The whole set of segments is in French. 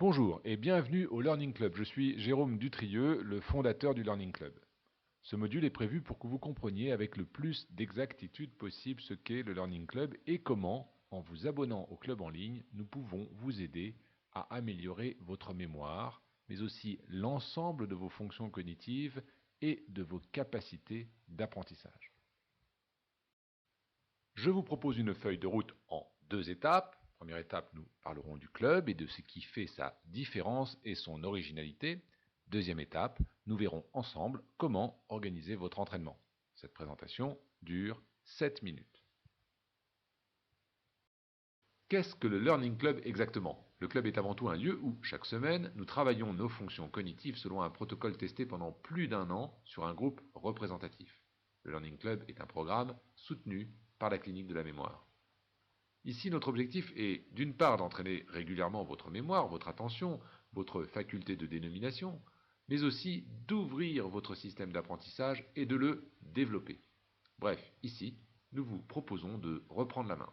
Bonjour et bienvenue au Learning Club. Je suis Jérôme Dutrieux, le fondateur du Learning Club. Ce module est prévu pour que vous compreniez avec le plus d'exactitude possible ce qu'est le Learning Club et comment, en vous abonnant au club en ligne, nous pouvons vous aider à améliorer votre mémoire, mais aussi l'ensemble de vos fonctions cognitives et de vos capacités d'apprentissage. Je vous propose une feuille de route en 2 étapes. Première étape, nous parlerons du club et de ce qui fait sa différence et son originalité. Deuxième étape, nous verrons ensemble comment organiser votre entraînement. Cette présentation dure 7 minutes. Qu'est-ce que le Learning Club exactement? Le club est avant tout un lieu où, chaque semaine, nous travaillons nos fonctions cognitives selon un protocole testé pendant plus d'1 an sur un groupe représentatif. Le Learning Club est un programme soutenu par la clinique de la mémoire. Ici, notre objectif est d'une part d'entraîner régulièrement votre mémoire, votre attention, votre faculté de dénomination, mais aussi d'ouvrir votre système d'apprentissage et de le développer. Bref, ici, nous vous proposons de reprendre la main.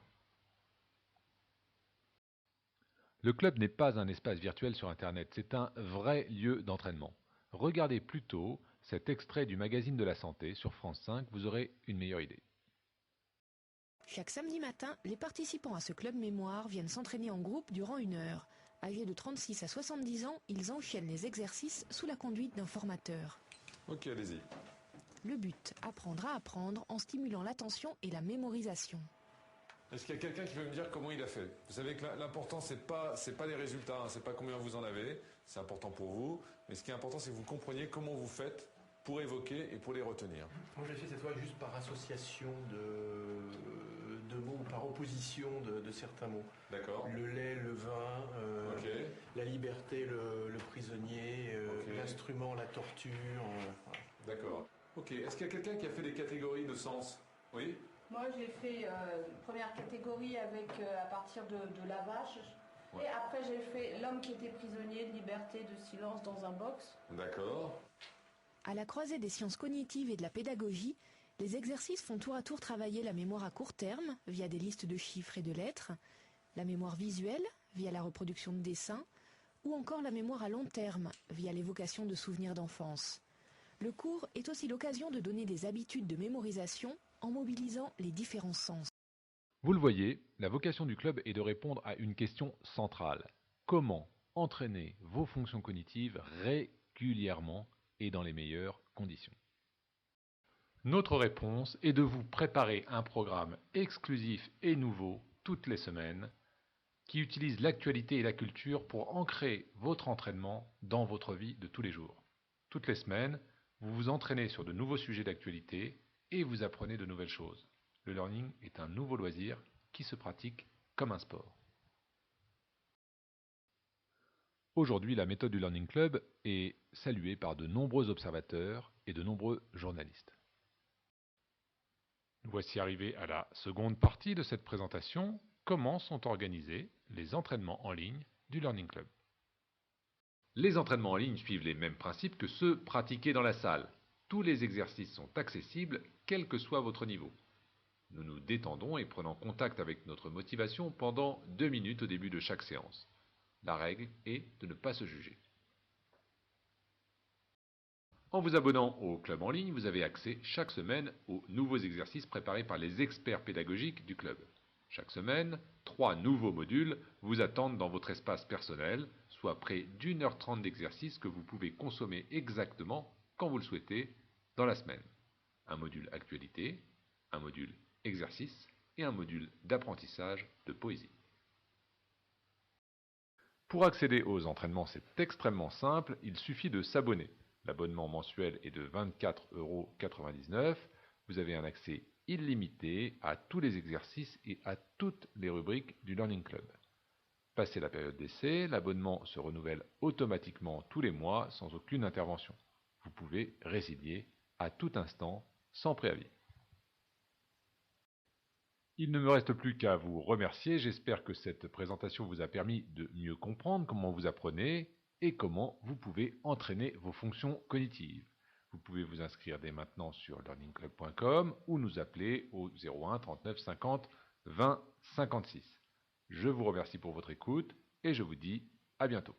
Le club n'est pas un espace virtuel sur Internet, c'est un vrai lieu d'entraînement. Regardez plutôt cet extrait du magazine de la santé sur France 5, vous aurez une meilleure idée. Chaque samedi matin, les participants à ce club mémoire viennent s'entraîner en groupe durant 1 heure. Âgés de 36 à 70 ans, ils enchaînent les exercices sous la conduite d'un formateur. Ok, allez-y. Le but, apprendre à apprendre en stimulant l'attention et la mémorisation. Est-ce qu'il y a quelqu'un qui veut me dire comment il a fait? Vous savez que l'important, c'est pas les résultats, hein, c'est pas combien vous en avez, c'est important pour vous, mais ce qui est important, c'est que vous compreniez comment vous faites pour évoquer et pour les retenir. Moi, je l'ai fait cette fois juste par association de mots ou par opposition de certains mots. D'accord. Le lait, le vin, Ok. la liberté, le prisonnier, Ok. l'instrument, la torture. Voilà. D'accord. Ok. Est-ce qu'il y a quelqu'un qui a fait des catégories de sens? Oui. Moi, j'ai fait première catégorie avec à partir de la vache. Ouais. Et après, j'ai fait l'homme qui était prisonnier, de liberté, de silence dans un box. D'accord. À la croisée des sciences cognitives et de la pédagogie, les exercices font tour à tour travailler la mémoire à court terme via des listes de chiffres et de lettres, la mémoire visuelle via la reproduction de dessins, ou encore la mémoire à long terme via l'évocation de souvenirs d'enfance. Le cours est aussi l'occasion de donner des habitudes de mémorisation en mobilisant les différents sens. Vous le voyez, la vocation du club est de répondre à une question centrale. Comment entraîner vos fonctions cognitives régulièrement et dans les meilleures conditions? Notre réponse est de vous préparer un programme exclusif et nouveau toutes les semaines qui utilise l'actualité et la culture pour ancrer votre entraînement dans votre vie de tous les jours. Toutes les semaines, vous vous entraînez sur de nouveaux sujets d'actualité et vous apprenez de nouvelles choses. Le learning est un nouveau loisir qui se pratique comme un sport. Aujourd'hui, la méthode du Learning Club est saluée par de nombreux observateurs et de nombreux journalistes. Nous voici arrivés à la seconde partie de cette présentation. Comment sont organisés les entraînements en ligne du Learning Club? Les entraînements en ligne suivent les mêmes principes que ceux pratiqués dans la salle. Tous les exercices sont accessibles, quel que soit votre niveau. Nous nous détendons et prenons contact avec notre motivation pendant 2 minutes au début de chaque séance. La règle est de ne pas se juger. En vous abonnant au club en ligne, vous avez accès chaque semaine aux nouveaux exercices préparés par les experts pédagogiques du club. Chaque semaine, 3 nouveaux modules vous attendent dans votre espace personnel, soit près d'1h30 d'exercices que vous pouvez consommer exactement quand vous le souhaitez dans la semaine. Un module actualité, un module exercice et un module d'apprentissage de poésie. Pour accéder aux entraînements, c'est extrêmement simple, il suffit de s'abonner. L'abonnement mensuel est de 24,99 €. Vous avez un accès illimité à tous les exercices et à toutes les rubriques du Learning Club. Passé la période d'essai, l'abonnement se renouvelle automatiquement tous les mois sans aucune intervention. Vous pouvez résilier à tout instant sans préavis. Il ne me reste plus qu'à vous remercier. J'espère que cette présentation vous a permis de mieux comprendre comment vous apprenez et comment vous pouvez entraîner vos fonctions cognitives. Vous pouvez vous inscrire dès maintenant sur learningclub.com ou nous appeler au 01 39 50 20 56. Je vous remercie pour votre écoute et je vous dis à bientôt.